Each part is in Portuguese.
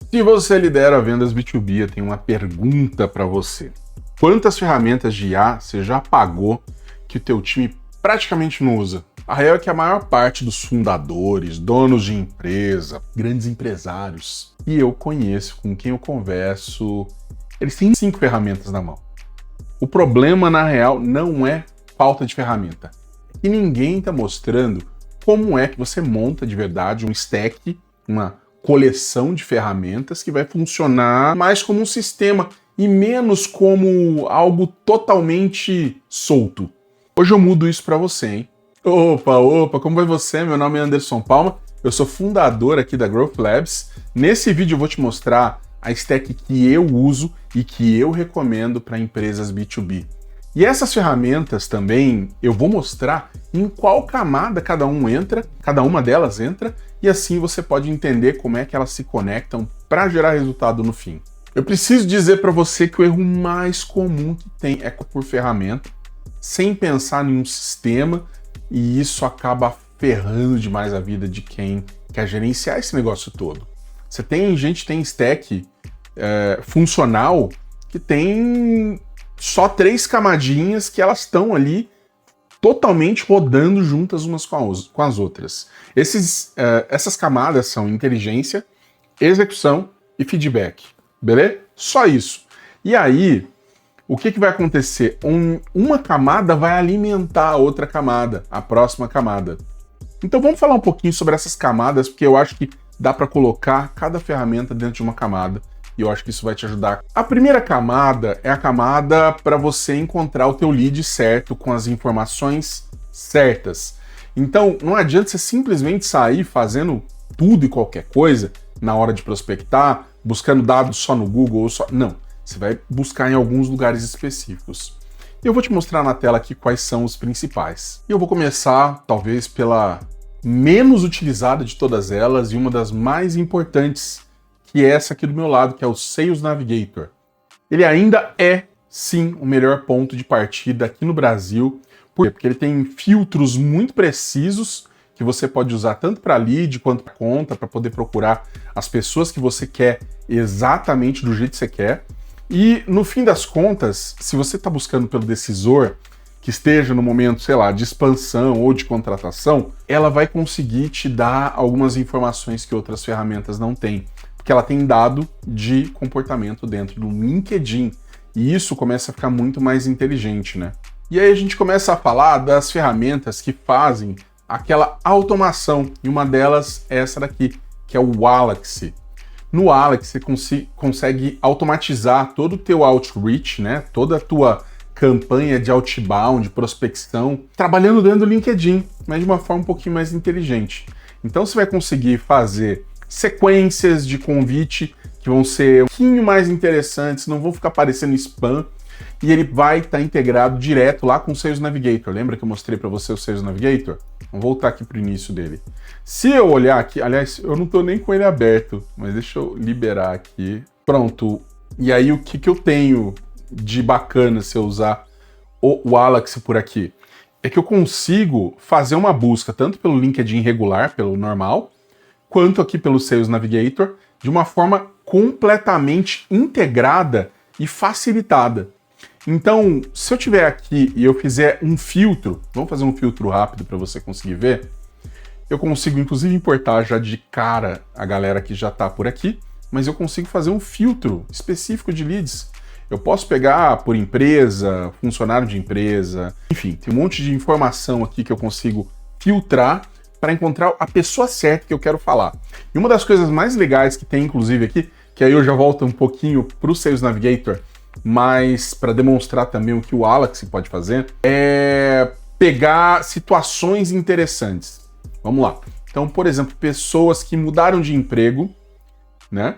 Se você lidera vendas B2B, eu tenho uma pergunta para você. Quantas ferramentas de IA você já pagou que o teu time praticamente não usa? A real é que a maior parte dos fundadores, donos de empresa, grandes empresários, e eu conheço, com quem eu converso, eles têm 5 ferramentas na mão. O problema, na real, não é falta de ferramenta. E ninguém está mostrando como é que você monta de verdade um stack, uma coleção de ferramentas que vai funcionar mais como um sistema e menos como algo totalmente solto. Hoje eu mudo isso para você, hein? Opa, como vai você? Meu nome é Anderson Palma, eu sou fundador aqui da Growth Labs. Nesse vídeo eu vou te mostrar a stack que eu uso e que eu recomendo para empresas B2B. E essas ferramentas também eu vou mostrar em qual camada cada uma delas entra, e assim você pode entender como é que elas se conectam para gerar resultado no fim. Eu preciso dizer para você que o erro mais comum que tem é por ferramenta, sem pensar em um sistema, e isso acaba ferrando demais a vida de quem quer gerenciar esse negócio todo. Gente tem stack funcional que tem só 3 camadinhas que elas estão ali totalmente rodando juntas umas com as outras. Essas camadas são inteligência, execução e feedback, beleza? Só isso. E aí, o que vai acontecer? Uma camada vai alimentar a outra camada, a próxima camada. Então vamos falar um pouquinho sobre essas camadas, porque eu acho que dá para colocar cada ferramenta dentro de uma camada. E eu acho que isso vai te ajudar. A primeira camada é a camada para você encontrar o teu lead certo, com as informações certas. Então, não adianta você simplesmente sair fazendo tudo e qualquer coisa na hora de prospectar, buscando dados só no Google ou só... Não, você vai buscar em alguns lugares específicos. Eu vou te mostrar na tela aqui quais são os principais. E eu vou começar, talvez, pela menos utilizada de todas elas e uma das mais importantes, que é essa aqui do meu lado, que é o Sales Navigator. Ele ainda é, sim, o melhor ponto de partida aqui no Brasil. Por quê? Porque ele tem filtros muito precisos que você pode usar tanto para lead quanto para conta, para poder procurar as pessoas que você quer exatamente do jeito que você quer. E, no fim das contas, se você está buscando pelo decisor que esteja no momento, sei lá, de expansão ou de contratação, ela vai conseguir te dar algumas informações que outras ferramentas não têm. Que ela tem dado de comportamento dentro do LinkedIn. E isso começa a ficar muito mais inteligente, né? E aí a gente começa a falar das ferramentas que fazem aquela automação. E uma delas é essa daqui, que é o Wallaxy. No Wallaxy você consegue automatizar todo o teu outreach, né? Toda a tua campanha de outbound, prospecção, trabalhando dentro do LinkedIn, mas de uma forma um pouquinho mais inteligente. Então você vai conseguir fazer sequências de convite que vão ser um pouquinho mais interessantes, não vão ficar parecendo spam, e ele vai estar integrado direto lá com o Sales Navigator. Lembra que eu mostrei para você o Sales Navigator? Vamos voltar aqui para o início dele. Se eu olhar aqui, aliás, eu não estou nem com ele aberto, mas deixa eu liberar aqui. Pronto. E aí o que eu tenho de bacana se eu usar o Wallaxy por aqui? É que eu consigo fazer uma busca tanto pelo LinkedIn regular, pelo normal, quanto aqui pelo Sales Navigator, de uma forma completamente integrada e facilitada. Então, se eu tiver aqui e eu fizer um filtro, vamos fazer um filtro rápido para você conseguir ver, eu consigo inclusive importar já de cara a galera que já está por aqui, mas eu consigo fazer um filtro específico de leads. Eu posso pegar por empresa, funcionário de empresa, enfim, tem um monte de informação aqui que eu consigo filtrar para encontrar a pessoa certa que eu quero falar. E uma das coisas mais legais que tem, inclusive, aqui, que aí eu já volto um pouquinho para o Sales Navigator, mas para demonstrar também o que o Wallaxy pode fazer, é pegar situações interessantes. Vamos lá. Então, por exemplo, pessoas que mudaram de emprego, né?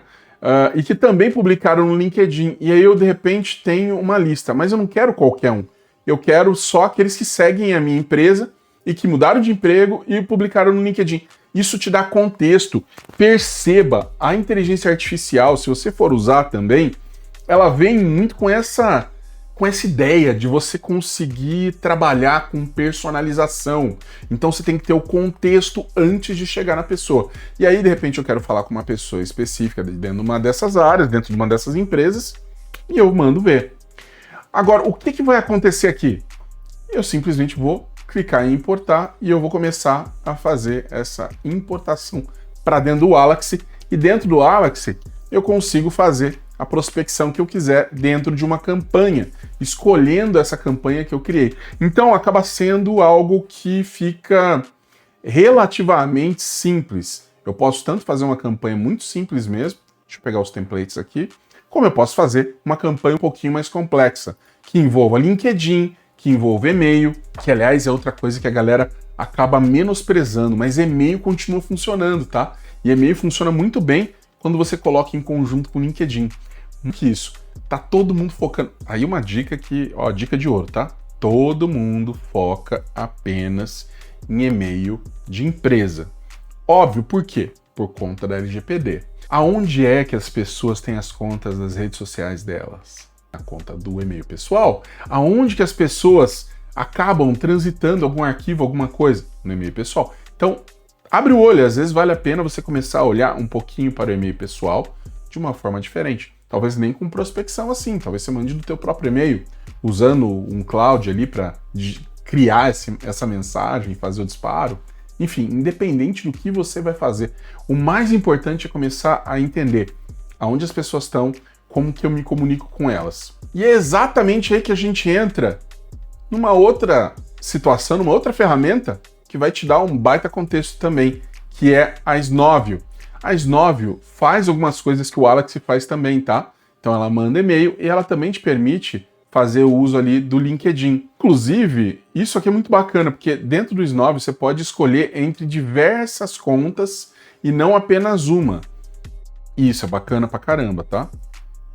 E que também publicaram no LinkedIn. E aí eu, de repente, tenho uma lista, mas eu não quero qualquer um. Eu quero só aqueles que seguem a minha empresa e que mudaram de emprego e publicaram no LinkedIn. Isso te dá contexto. Perceba, a inteligência artificial, se você for usar também, ela vem muito com com essa ideia de você conseguir trabalhar com personalização. Então você tem que ter o contexto antes de chegar na pessoa. E aí, de repente, eu quero falar com uma pessoa específica dentro de uma dessas áreas, dentro de uma dessas empresas, e eu mando ver. Agora, o que vai acontecer aqui? Eu simplesmente vou clicar em importar e eu vou começar a fazer essa importação para dentro do Wallaxy, e dentro do Wallaxy eu consigo fazer a prospecção que eu quiser dentro de uma campanha, escolhendo essa campanha que eu criei. Então acaba sendo algo que fica relativamente simples. Eu posso tanto fazer uma campanha muito simples mesmo, deixa eu pegar os templates aqui, como eu posso fazer uma campanha um pouquinho mais complexa, que envolva LinkedIn, que envolva e-mail, que aliás é outra coisa que a galera acaba menosprezando, mas e-mail continua funcionando, tá? E e-mail funciona muito bem quando você coloca em conjunto com o LinkedIn. Que isso, tá todo mundo focando. Aí uma dica que, ó, dica de ouro, tá? Todo mundo foca apenas em e-mail de empresa. Óbvio, por quê? Por conta da LGPD. Aonde é que as pessoas têm as contas das redes sociais delas? Na conta do e-mail pessoal. Aonde que as pessoas acabam transitando algum arquivo, alguma coisa? No e-mail pessoal. Então, abre o olho, às vezes vale a pena você começar a olhar um pouquinho para o e-mail pessoal de uma forma diferente. Talvez nem com prospecção assim, talvez você mande do teu próprio e-mail, usando um cloud ali para criar essa mensagem, fazer o disparo. Enfim, independente do que você vai fazer, o mais importante é começar a entender aonde as pessoas estão, como que eu me comunico com elas. E é exatamente aí que a gente entra numa outra situação, numa outra ferramenta que vai te dar um baita contexto também, que é a Snovio. A Snovio faz algumas coisas que o Wallaxy faz também, tá? Então ela manda e-mail e ela também te permite fazer o uso ali do LinkedIn. Inclusive, isso aqui é muito bacana, porque dentro do Snovio você pode escolher entre diversas contas e não apenas uma. E isso é bacana pra caramba, tá?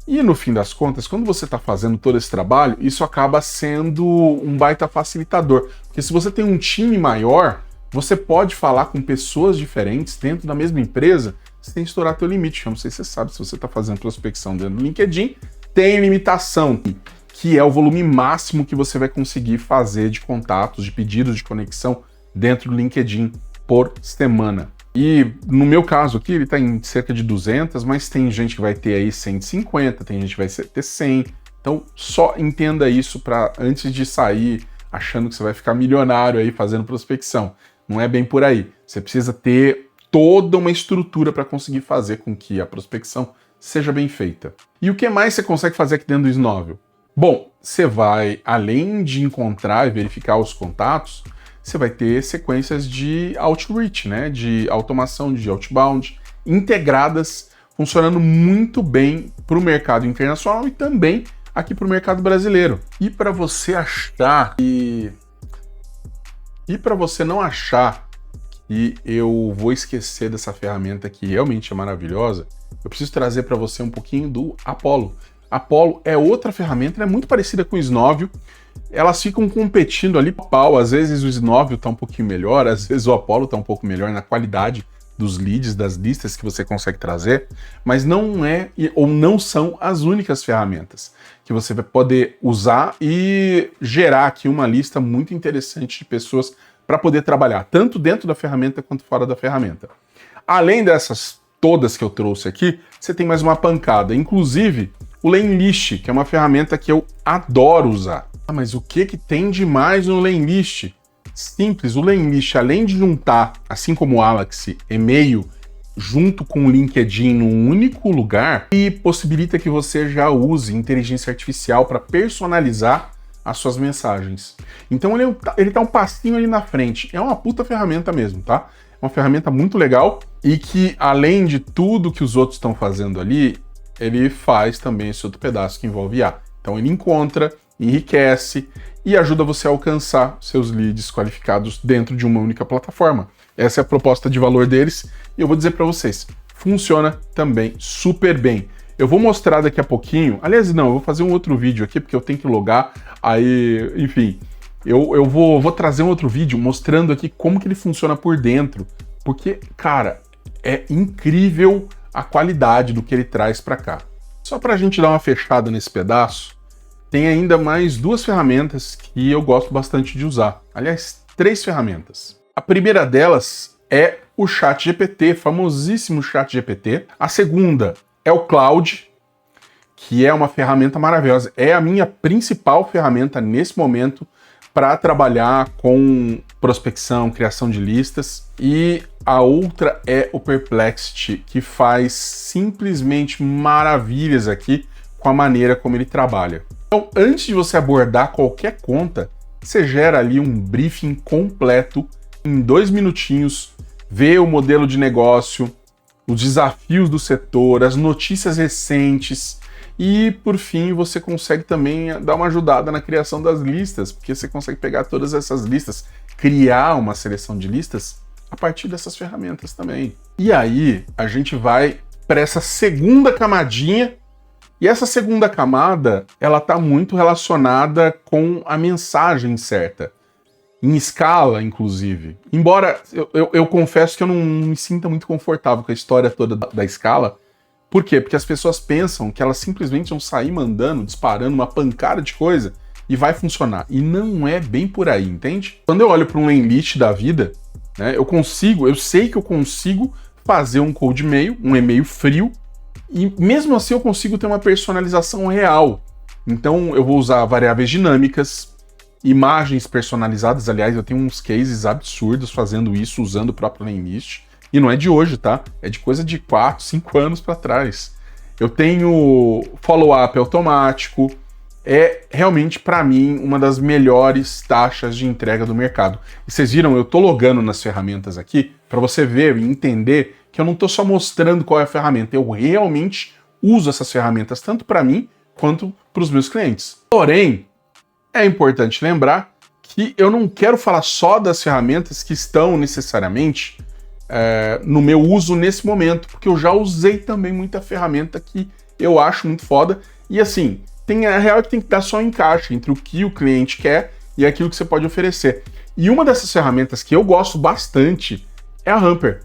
E no fim das contas, quando você está fazendo todo esse trabalho, isso acaba sendo um baita facilitador. Porque se você tem um time maior, você pode falar com pessoas diferentes dentro da mesma empresa sem estourar teu limite. Eu não sei se você sabe, se você está fazendo prospecção dentro do LinkedIn, tem limitação, que é o volume máximo que você vai conseguir fazer de contatos, de pedidos de conexão dentro do LinkedIn por semana. E no meu caso aqui, ele está em cerca de 200, mas tem gente que vai ter aí 150, tem gente que vai ter 100. Então só entenda isso para antes de sair achando que você vai ficar milionário aí fazendo prospecção. Não é bem por aí. Você precisa ter toda uma estrutura para conseguir fazer com que a prospecção seja bem feita. E o que mais você consegue fazer aqui dentro do Snovio? Bom, você vai, além de encontrar e verificar os contatos, você vai ter sequências de outreach, né, de automação, de outbound, integradas, funcionando muito bem para o mercado internacional e também aqui para o mercado brasileiro. E para você achar e para você não achar que eu vou esquecer dessa ferramenta que realmente é maravilhosa, eu preciso trazer para você um pouquinho do Apollo. Apollo é outra ferramenta, é muito parecida com o Snovio. Elas ficam competindo ali pau, às vezes o Snovio está um pouquinho melhor, às vezes o Apollo está um pouco melhor na qualidade dos leads, das listas que você consegue trazer, mas não é ou não são as únicas ferramentas que você vai poder usar e gerar aqui uma lista muito interessante de pessoas para poder trabalhar, tanto dentro da ferramenta quanto fora da ferramenta. Além dessas todas que eu trouxe aqui, você tem mais uma pancada, inclusive o Lemlist, que é uma ferramenta que eu adoro usar. Ah, mas o que tem de mais no Lemlist? Simples, o Lemlist, além de juntar, assim como o Wallaxy, e-mail junto com o LinkedIn num único lugar, e possibilita que você já use inteligência artificial para personalizar as suas mensagens. Então ele tá um passinho ali na frente. É uma puta ferramenta mesmo, tá? É uma ferramenta muito legal e que, além de tudo que os outros estão fazendo ali, ele faz também esse outro pedaço que envolve IA. Então ele encontra, enriquece e ajuda você a alcançar seus leads qualificados dentro de uma única plataforma. Essa é a proposta de valor deles e eu vou dizer para vocês, funciona também super bem. Eu vou mostrar daqui a pouquinho, aliás não, eu vou fazer um outro vídeo aqui porque eu tenho que logar, aí, enfim, eu vou trazer um outro vídeo mostrando aqui como que ele funciona por dentro, porque, cara, é incrível a qualidade do que ele traz para cá. Só para a gente dar uma fechada nesse pedaço, tem ainda mais 2 ferramentas que eu gosto bastante de usar. Aliás, 3 ferramentas. A primeira delas é o ChatGPT, famosíssimo ChatGPT. A segunda é o Claude, que é uma ferramenta maravilhosa. É a minha principal ferramenta nesse momento para trabalhar com prospecção, criação de listas. E a outra é o Perplexity, que faz simplesmente maravilhas aqui com a maneira como ele trabalha. Então, antes de você abordar qualquer conta, você gera ali um briefing completo em 2 minutinhos, vê o modelo de negócio, os desafios do setor, as notícias recentes e, por fim, você consegue também dar uma ajudada na criação das listas, porque você consegue pegar todas essas listas, criar uma seleção de listas a partir dessas ferramentas também. E aí, a gente vai para essa segunda camadinha. E essa segunda camada, ela está muito relacionada com a mensagem certa, em escala, inclusive. Embora eu confesso que eu não me sinta muito confortável com a história toda da escala. Por quê? Porque as pessoas pensam que elas simplesmente vão sair mandando, disparando uma pancada de coisa e vai funcionar. E não é bem por aí, entende? Quando eu olho para um Enlist da vida, né, eu sei que eu consigo fazer um cold mail, um e-mail frio, e mesmo assim eu consigo ter uma personalização real. Então eu vou usar variáveis dinâmicas, imagens personalizadas. Aliás, eu tenho uns cases absurdos fazendo isso usando o próprio Enlist. E não é de hoje, tá? É de coisa de 4, 5 anos para trás. Eu tenho follow-up automático. É realmente, para mim, uma das melhores taxas de entrega do mercado. E vocês viram, eu tô logando nas ferramentas aqui para você ver e entender que eu não tô só mostrando qual é a ferramenta, eu realmente uso essas ferramentas tanto para mim quanto para os meus clientes. Porém, é importante lembrar que eu não quero falar só das ferramentas que estão necessariamente no meu uso nesse momento, porque eu já usei também muita ferramenta que eu acho muito foda. E assim, a real é que tem que dar só um encaixe entre o que o cliente quer e aquilo que você pode oferecer. E uma dessas ferramentas que eu gosto bastante é a Hamper.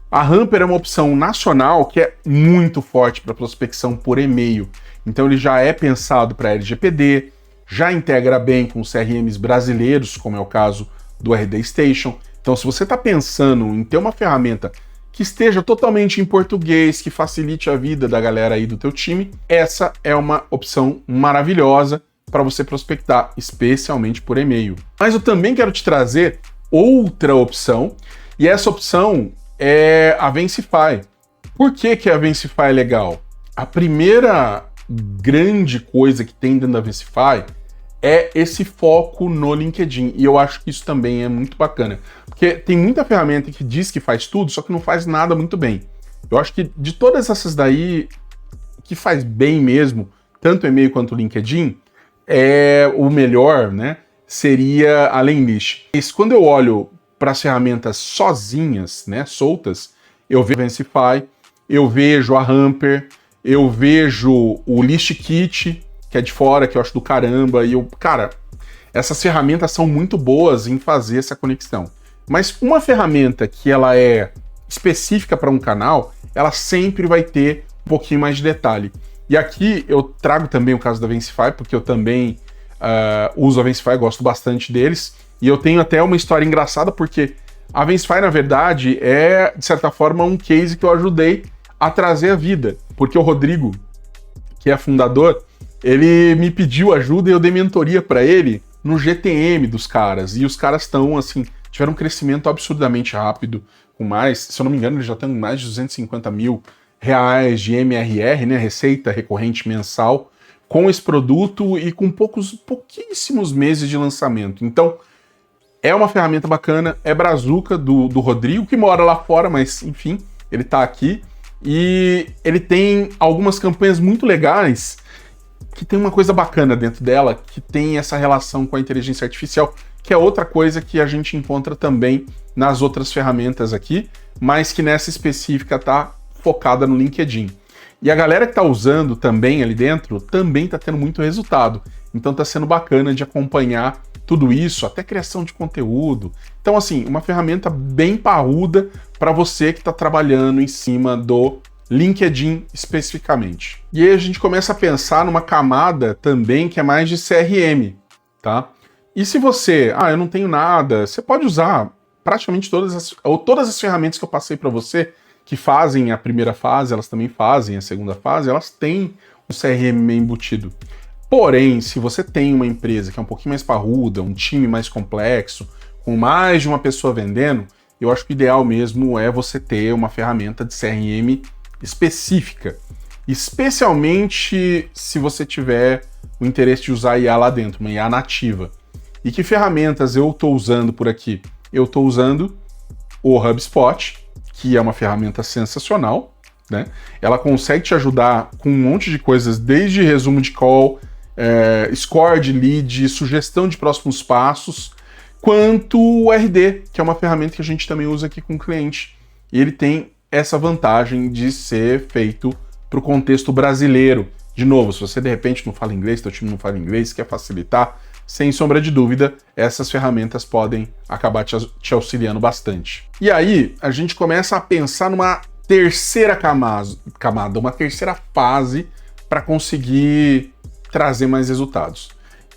A Hamper é uma opção nacional que é muito forte para prospecção por e-mail. Então ele já é pensado para LGPD, já integra bem com CRMs brasileiros, como é o caso do RD Station. Então se você está pensando em ter uma ferramenta que esteja totalmente em português, que facilite a vida da galera aí do teu time, essa é uma opção maravilhosa para você prospectar, especialmente por e-mail. Mas eu também quero te trazer outra opção, e essa opção é a Vencify. Por que a Vencify é legal? A primeira grande coisa que tem dentro da Vencify é esse foco no LinkedIn. E eu acho que isso também é muito bacana. Porque tem muita ferramenta que diz que faz tudo, só que não faz nada muito bem. Eu acho que de todas essas daí, o que faz bem mesmo, tanto o e-mail quanto o LinkedIn, é o melhor, né? Seria a Lemlist. Mas quando eu olho para as ferramentas sozinhas, né, soltas, eu vejo a Vencify, eu vejo a Hamper, eu vejo o Listkit, que é de fora, que eu acho do caramba, e cara, essas ferramentas são muito boas em fazer essa conexão. Mas uma ferramenta que ela é específica para um canal, ela sempre vai ter um pouquinho mais de detalhe. E aqui eu trago também o caso da Vencify, porque eu também uso a Vencify, gosto bastante deles. E eu tenho até uma história engraçada, porque a Vencify, na verdade, é, de certa forma, um case que eu ajudei a trazer à vida. Porque o Rodrigo, que é fundador, ele me pediu ajuda e eu dei mentoria para ele no GTM dos caras. E os caras estão, assim, tiveram um crescimento absurdamente rápido, com mais, se eu não me engano, eles já têm mais de 250 mil reais de MRR, né, receita recorrente mensal, com esse produto e com pouquíssimos meses de lançamento. Então, é uma ferramenta bacana, é brazuca do Rodrigo, que mora lá fora, mas enfim, ele tá aqui. E ele tem algumas campanhas muito legais, que tem uma coisa bacana dentro dela, que tem essa relação com a inteligência artificial, que é outra coisa que a gente encontra também nas outras ferramentas aqui, mas que nessa específica tá focada no LinkedIn. E a galera que tá usando também ali dentro, também tá tendo muito resultado. Então tá sendo bacana de acompanhar tudo isso, até criação de conteúdo. Então, assim, uma ferramenta bem parruda para você que está trabalhando em cima do LinkedIn especificamente. E aí a gente começa a pensar numa camada também que é mais de CRM, tá? E se você, eu não tenho nada, você pode usar praticamente todas as ferramentas que eu passei para você, que fazem a primeira fase, elas também fazem a segunda fase, elas têm um CRM embutido. Porém, se você tem uma empresa que é um pouquinho mais parruda, um time mais complexo, com mais de uma pessoa vendendo, eu acho que o ideal mesmo é você ter uma ferramenta de CRM específica, especialmente se você tiver o interesse de usar IA lá dentro, uma IA nativa. E que ferramentas eu estou usando por aqui? Eu estou usando o HubSpot, que é uma ferramenta sensacional, né? Ela consegue te ajudar com um monte de coisas, desde resumo de call, score de lead, sugestão de próximos passos, quanto o RD, que é uma ferramenta que a gente também usa aqui com o cliente. E ele tem essa vantagem de ser feito para o contexto brasileiro. De novo, se você de repente não fala inglês, teu time não fala inglês, quer facilitar, sem sombra de dúvida, essas ferramentas podem acabar te auxiliando bastante. E aí, a gente começa a pensar numa terceira camada, uma terceira fase para conseguir trazer mais resultados.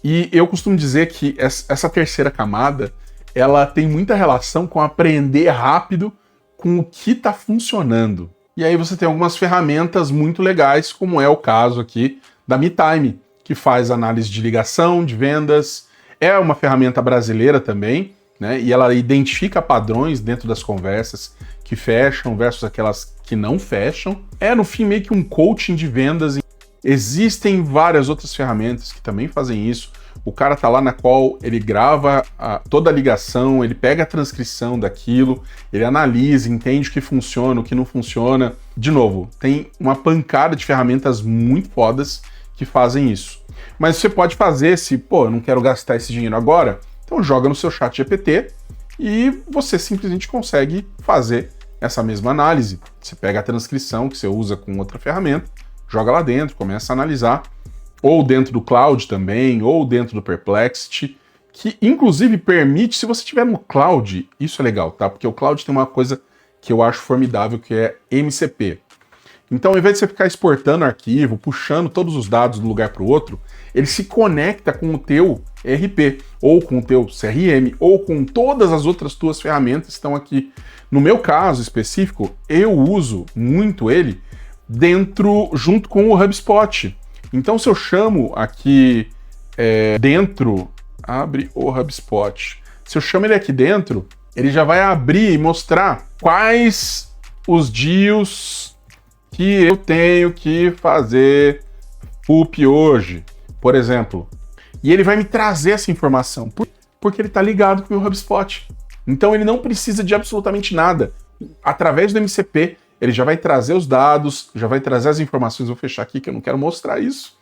E eu costumo dizer que essa terceira camada, ela tem muita relação com aprender rápido com o que está funcionando. E aí você tem algumas ferramentas muito legais, como é o caso aqui da MeTime, que faz análise de ligação, de vendas, é uma ferramenta brasileira também, né? E ela identifica padrões dentro das conversas que fecham versus aquelas que não fecham. É, no fim, meio que um coaching de vendas. Existem várias outras ferramentas que também fazem isso. O cara tá lá na qual ele grava toda a ligação, ele pega a transcrição daquilo, ele analisa, entende o que funciona, o que não funciona. De novo, tem uma pancada de ferramentas muito fodas que fazem isso. Mas você pode fazer eu não quero gastar esse dinheiro agora, então joga no seu chat GPT e você simplesmente consegue fazer essa mesma análise. Você pega a transcrição que você usa com outra ferramenta, joga lá dentro, começa a analisar, ou dentro do Cloud também, ou dentro do Perplexity, que inclusive permite, se você estiver no Cloud, isso é legal, tá? Porque o Cloud tem uma coisa que eu acho formidável, que é MCP. Então, ao invés de você ficar exportando arquivo, puxando todos os dados de um lugar para o outro, ele se conecta com o teu ERP, ou com o teu CRM, ou com todas as outras tuas ferramentas que estão aqui. No meu caso específico, eu uso muito ele junto com o HubSpot. Então, se eu chamo aqui abre o HubSpot. Se eu chamo ele aqui dentro, ele já vai abrir e mostrar quais os deals que eu tenho que fazer up hoje, por exemplo. E ele vai me trazer essa informação, porque ele está ligado com o meu HubSpot. Então ele não precisa de absolutamente nada. Através do MCP, ele já vai trazer os dados, já vai trazer as informações. Vou fechar aqui que eu não quero mostrar isso.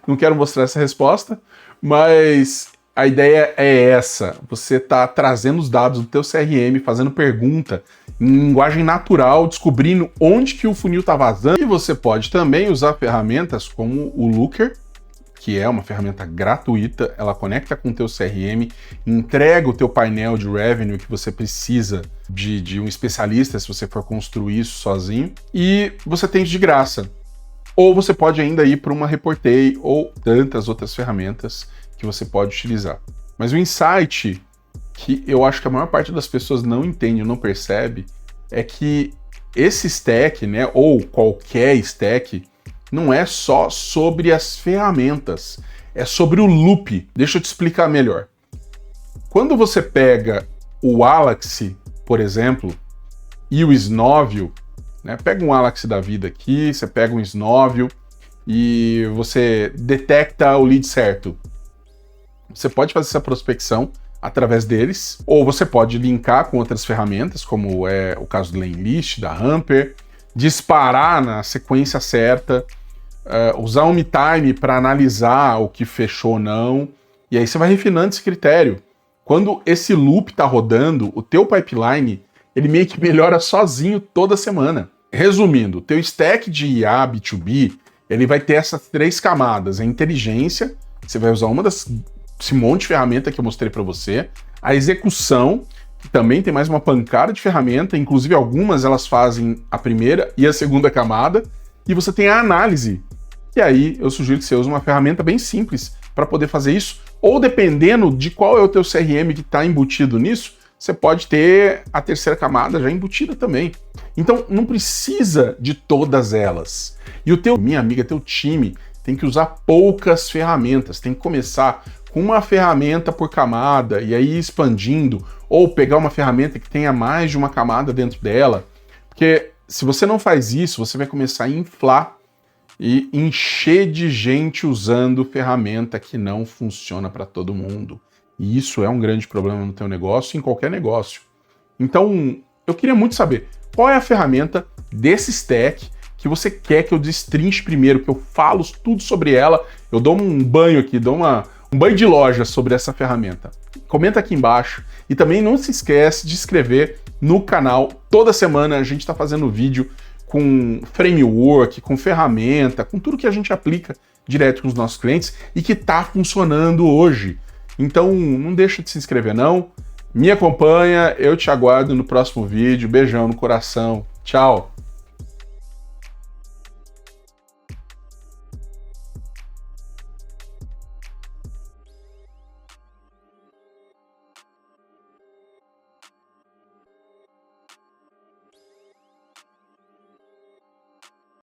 Não quero mostrar essa resposta, mas a ideia é essa. Você está trazendo os dados do teu CRM, fazendo pergunta em linguagem natural, descobrindo onde que o funil está vazando. E você pode também usar ferramentas como o Looker, que é uma ferramenta gratuita, ela conecta com o teu CRM, entrega o teu painel de revenue que você precisa de um especialista se você for construir isso sozinho, e você tem de graça. Ou você pode ainda ir para uma Reportei ou tantas outras ferramentas que você pode utilizar. Mas o insight que eu acho que a maior parte das pessoas não entende, não percebe, é que esse stack, né, ou qualquer stack, não é só sobre as ferramentas, é sobre o loop. Deixa eu te explicar melhor. Quando você pega o Alaxy, por exemplo, e o Snowview, né, pega um Alaxy da vida aqui, você pega um Snowview e você detecta o lead certo. Você pode fazer essa prospecção através deles, ou você pode linkar com outras ferramentas, como é o caso do Lanelist, da Hamper, disparar na sequência certa, usar o MeTime para analisar o que fechou ou não, e aí você vai refinando esse critério. Quando esse loop está rodando, o teu pipeline, ele meio que melhora sozinho toda semana. Resumindo, o teu stack de IA B2B, ele vai ter essas 3 camadas. A inteligência, você vai usar esse monte de ferramenta que eu mostrei para você, a execução, que também tem mais uma pancada de ferramenta, inclusive algumas elas fazem a primeira e a segunda camada, e você tem a análise, e aí eu sugiro que você use uma ferramenta bem simples para poder fazer isso, ou dependendo de qual é o teu CRM que está embutido nisso, você pode ter a terceira camada já embutida também. Então não precisa de todas elas. E minha amiga, teu time tem que usar poucas ferramentas, tem que começar com uma ferramenta por camada e aí expandindo, ou pegar uma ferramenta que tenha mais de uma camada dentro dela, porque se você não faz isso, você vai começar a inflar e encher de gente usando ferramenta que não funciona para todo mundo. E isso é um grande problema no teu negócio, em qualquer negócio. Então, eu queria muito saber qual é a ferramenta desse stack que você quer que eu destrinche primeiro, que eu falo tudo sobre ela, eu dou um banho aqui, dou um banho de loja sobre essa ferramenta. Comenta aqui embaixo e também não se esquece de se inscrever no canal. Toda semana a gente está fazendo vídeo com framework, com ferramenta, com tudo que a gente aplica direto com os nossos clientes e que está funcionando hoje. Então não deixa de se inscrever não, me acompanha, eu te aguardo no próximo vídeo, beijão no coração, tchau!